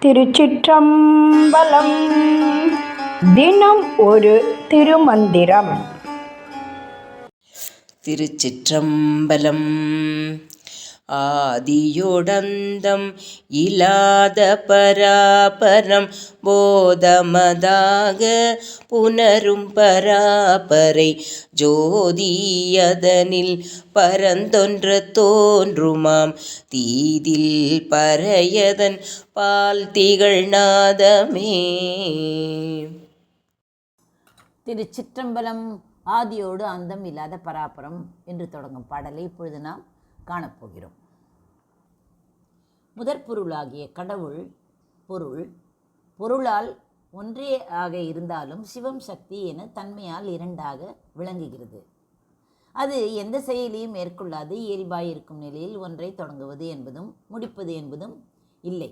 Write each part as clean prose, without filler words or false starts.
திருச்சிற்றம்பலம். தினம் ஒரு திருமந்திரம். திருச்சிற்றம்பலம். ஆதியோடந்தம் இலாத பராபரம் போதமதாக புனரும் பராபரை ஜோதியதனில் பரந்தொன்ற தோன்றுமாம் தீதில் பறையதன் பால் திகழ் நாதமே. திருச்சிற்றம்பலம். ஆதியோடு அந்தம் இல்லாத பராபரம் என்று தொடங்கும் பாடலை இப்பொழுது நாம் காணப்போகிறோம். முதற்பொருளாகிய கடவுள் பொருளால் ஒன்றே ஆக இருந்தாலும் சிவம் சக்தி என தன்மையால் இரண்டாக விளங்குகிறது. அது எந்த செயலையும் மேற்கொள்ளாது இயல்பாயிருக்கும் நிலையில் ஒன்றை தொடங்குவது என்பதும் முடிப்பது என்பதும் இல்லை.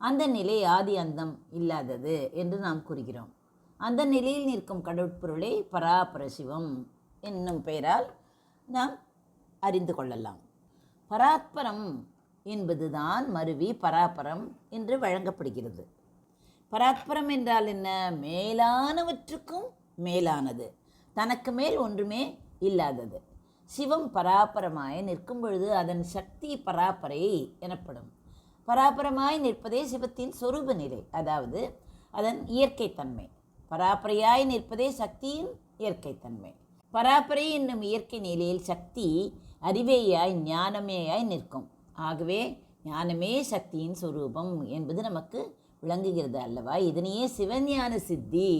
அந்த நிலை ஆதி அந்தம் இல்லாதது என்று நாம் கூறுகிறோம். அந்த நிலையில் நிற்கும் கடவுட்பொருளை பராபர சிவம் என்னும் பெயரால் நாம் அறிந்து கொள்ளலாம். பராத்பரம் என்பதுதான் மருவி பராபரம் என்று வழங்கப்படுகிறது. பராத்பரம் என்றால் என்ன? மேலானவற்றுக்கும் மேலானது, தனக்கு மேல் ஒன்றுமே இல்லாதது. சிவம் பராபரமாய் நிற்கும் பொழுது அதன் சக்தி பராபரை எனப்படும். பராபரமாய் நிற்பதே சிவத்தின் சொரூப நிலை, அதாவது அதன் இயற்கைத்தன்மை. பராபரையாய் நிற்பதே சக்தியின் இயற்கைத்தன்மை. பராபரை என்னும் இயற்கை நிலையில் சக்தி அறிவேயாய் ஞானமேயாய் நிற்கும். ஆகவே ஞானமே சக்தியின் சொரூபம் என்பது நமக்கு விளங்குகிறது அல்லவா? இதனையே சிவஞான சித்தி,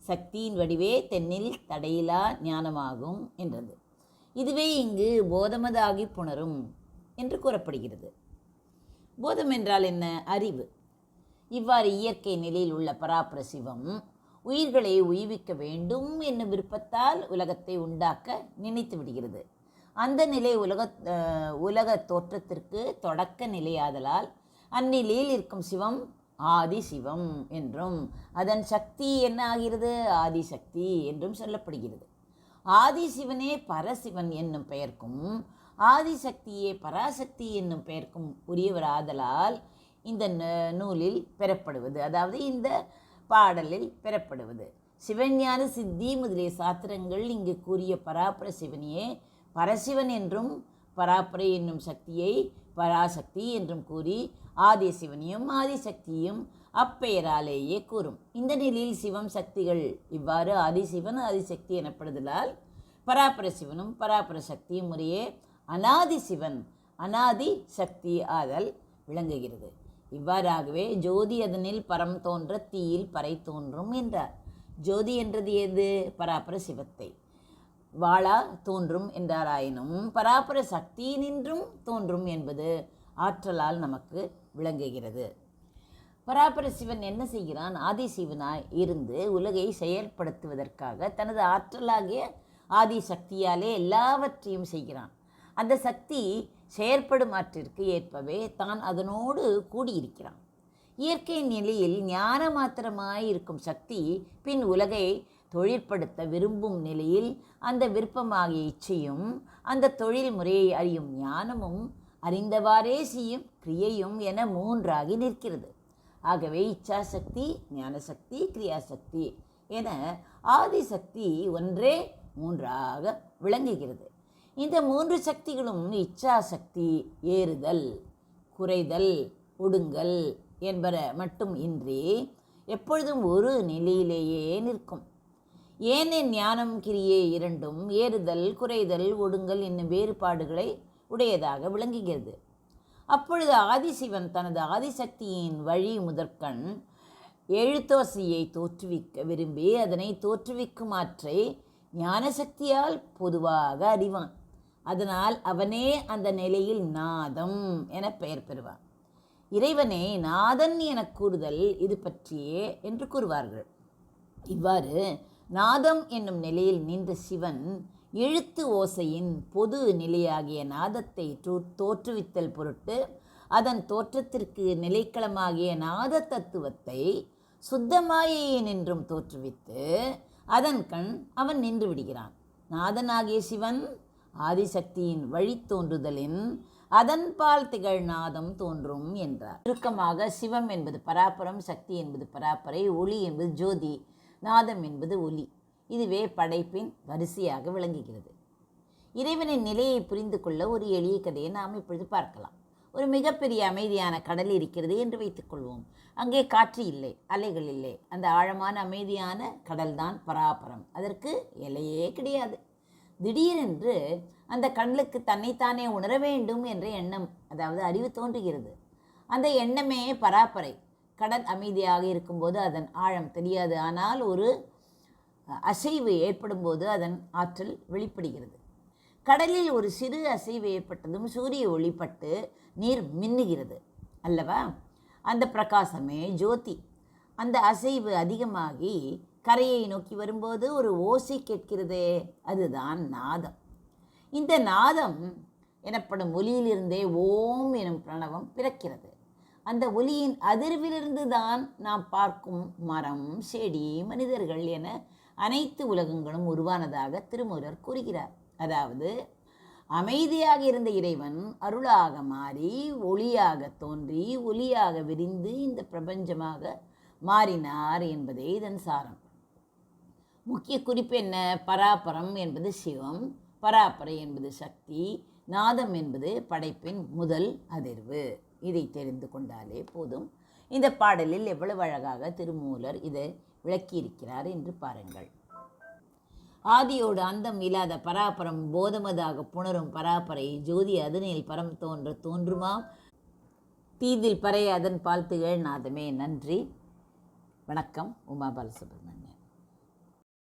சக்தியின் வடிவே தென்னில் தடையிலா ஞானமாகும் என்றது. இதுவே இங்கு போதமதாகி புணரும் என்று கூறப்படுகிறது. போதம் என்றால் என்ன? அறிவு. இவ்வாறு இயற்கை நிலையில் உள்ள பராபர சிவம் உயிர்களை உய்விக்க வேண்டும் என்னும் விருப்பத்தால் உலகத்தை உண்டாக்க நினைத்து விடுகிறது. அந்த நிலை உலக தோற்றத்திற்கு தொடக்க நிலையாதலால் அந்நிலையில் இருக்கும் சிவம் ஆதி சிவம் என்றும் அதன் சக்தி என்ன ஆகிறது? ஆதிசக்தி என்றும் சொல்லப்படுகிறது. ஆதிசிவனே பரசிவன் என்னும் பெயர்க்கும் ஆதிசக்தியே பராசக்தி என்னும் பெயர்க்கும் உரியவராதலால் இந்த நூலில் பெறப்படுவது, அதாவது இந்த பாடலில் பெறப்படுவது, சிவஞான சித்தி முதலிய சாத்திரங்கள் இங்கு கூறிய பராபர சிவனையே பரசிவன் என்றும் பராபரை என்னும் சக்தியை பராசக்தி என்றும் கூறி ஆதிசிவனையும் ஆதிசக்தியும் அப்பெயராலேயே கூறும். இந்த நிலையில் சிவம் சக்திகள் இவ்வாறு ஆதிசிவன் ஆதிசக்தி எனப்படுதலால் பராபர சிவனும் பராபர சக்தியும் முறையே அநாதி சிவன் அநாதி சக்தி ஆதல் விளங்குகிறது. இவ்வாறாகவே ஜோதி அதனில் பரம் தோன்ற தீயில் பறை தோன்றும் என்றார். ஜோதி என்றது எது? பராபர சிவத்தை. வாளா தோன்றும் என்றாராயினும் பராபர சக்தியினின்றும் தோன்றும் என்பது ஆற்றலால் நமக்கு விளங்குகிறது. பராபர சிவன் என்ன செய்கிறான்? ஆதிசிவனாய் இருந்து உலகை செயல்படுத்துவதற்காக தனது ஆற்றலாகிய ஆதி சக்தியாலே எல்லாவற்றையும் செய்கிறான். அந்த சக்தி செயற்படும் ஆற்றிற்கு ஏற்பவே தான் அதனோடு கூடியிருக்கிறான். இயற்கை நிலையில் ஞான மாத்திரமாய் இருக்கும் சக்தி பின் உலகை தொழிற்படுத்த விரும்பும் நிலையில் அந்த விருப்பமாகிய இச்சையும் அந்த தொழில் முறையை அறியும் ஞானமும் அறிந்தவாறே செய்யும் கிரியையும் என மூன்றாகி நிற்கிறது. ஆகவே இச்சாசக்தி, ஞானசக்தி, கிரியாசக்தி என ஆதிசக்தி ஒன்றே மூன்றாக விளங்குகிறது. இந்த மூன்று சக்திகளும் இச்சாசக்தி ஏறுதல், குறைதல், ஒடுங்கல் என்பன மட்டும் இன்றி எப்பொழுதும் ஒரு நிலையிலேயே நிற்கும். ஏனென் ஞானம் கிரியை இரண்டும் ஏறுதல் குறைதல் ஒடுங்கல் என்னும் வேறுபாடுகளை உடையதாக விளங்குகிறது. அப்பொழுது ஆதிசிவன் தனது ஆதிசக்தியின் வழி முதற்கண் எழுத்தோசையை தோற்றுவிக்க விரும்பி அதனை தோற்றுவிக்கும் ஆற்றை ஞானசக்தியால் பொதுவாக அறிவான். அதனால் அவனே அந்த நிலையில் நாதம் என பெயர் பெறுவான். இறைவனை நாதன் என கூறுதல் இது பற்றியே என்று கூறுவார்கள். இவ்வாறு நாதம் என்னும் நிலையில் நின்ற சிவன் எழுத்து ஓசையின் பொது நிலையாகிய நாதத்தை தோற்றுவித்தல் பொருட்டு அதன் தோற்றத்திற்கு நிலைக்களமாகிய நாத தத்துவத்தை சுத்தமாயை நின்றும் தோற்றுவித்து அதன் கண் அவன் நின்று விடுகிறான். நாதனாகிய சிவன் ஆதிசக்தியின் வழி தோன்றுதலின் அதன்பால் திகழ் நாதம் தோன்றும் என்றார். சுருக்கமாக சிவம் என்பது பராபரம், சக்தி என்பது பராபரை, ஒளி என்பது ஜோதி, நாதம் என்பது ஒலி. இதுவே படைப்பின் வரிசையாக விளங்குகிறது. இறைவனின் நிலையை புரிந்து கொள்ள ஒரு எளிய கதையை நாம் இப்பொழுது பார்க்கலாம். ஒரு மிகப்பெரிய அமைதியான கடல் இருக்கிறது என்று வைத்துக்கொள்வோம். அங்கே காற்று இல்லை, அலைகள் இல்லை. அந்த ஆழமான அமைதியான கடல்தான் பராபரம். அதற்கு எல்லையே கிடையாது. திடீரென்று அந்த கடலுக்கு தன்னைத்தானே உணர வேண்டும் என்ற எண்ணம், அதாவது அறிவு தோன்றுகிறது. அந்த எண்ணமே பராபரை. கடல் அமைதியாக இருக்கும்போது அதன் ஆழம் தெரியாது. ஆனால் ஒரு அசைவு ஏற்படும் போது அதன் ஆற்றல் வெளிப்படுகிறது. கடலில் ஒரு சிறு அசைவு ஏற்பட்டதும் சூரிய ஒளிப்பட்டு நீர் மின்னுகிறது அல்லவா? அந்த பிரகாசமே ஜோதி. அந்த அசைவு அதிகமாகி கரையை நோக்கி வரும்போது ஒரு ஓசை கேட்கிறதே, அதுதான் நாதம். இந்த நாதம் எனப்படும் ஒலியிலிருந்தே ஓம் எனும் பிரணவம் பிறக்கிறது. அந்த ஒலியின் அதிர்விலிருந்து தான் நாம் பார்க்கும் மரம், செடி, மனிதர்கள் என அனைத்து உலகங்களும் உருவானதாக திருமூலர் கூறுகிறார். அதாவது அமைதியாக இருந்த இறைவன் அருளாக மாறி ஒளியாக தோன்றி ஒளியாக விரிந்து இந்த பிரபஞ்சமாக மாறினார் என்பதே இதன் சாரம். முக்கிய குறிப்பு என்ன? பராபரம் என்பது சிவம், பராபரை என்பது சக்தி, நாதம் என்பது படைப்பின் முதல் அதிர்வு. இதை தெரிந்து கொண்டாலே போதும். இந்த பாடலில் எவ்வளவு அழகாக திருமூலர் இதை விளக்கியிருக்கிறார் என்று பாருங்கள். ஆதியோடு அந்தம் இல்லாத பராபரம் போதமதாக புணரும் பராபரை ஜோதி அதனில் பரம் தோன்ற தோன்றுமாம் தீதில் பறைய அதன் பால் திகழ் நாதமே. நன்றி, வணக்கம். உமா பாலசுப்ரமணியன்.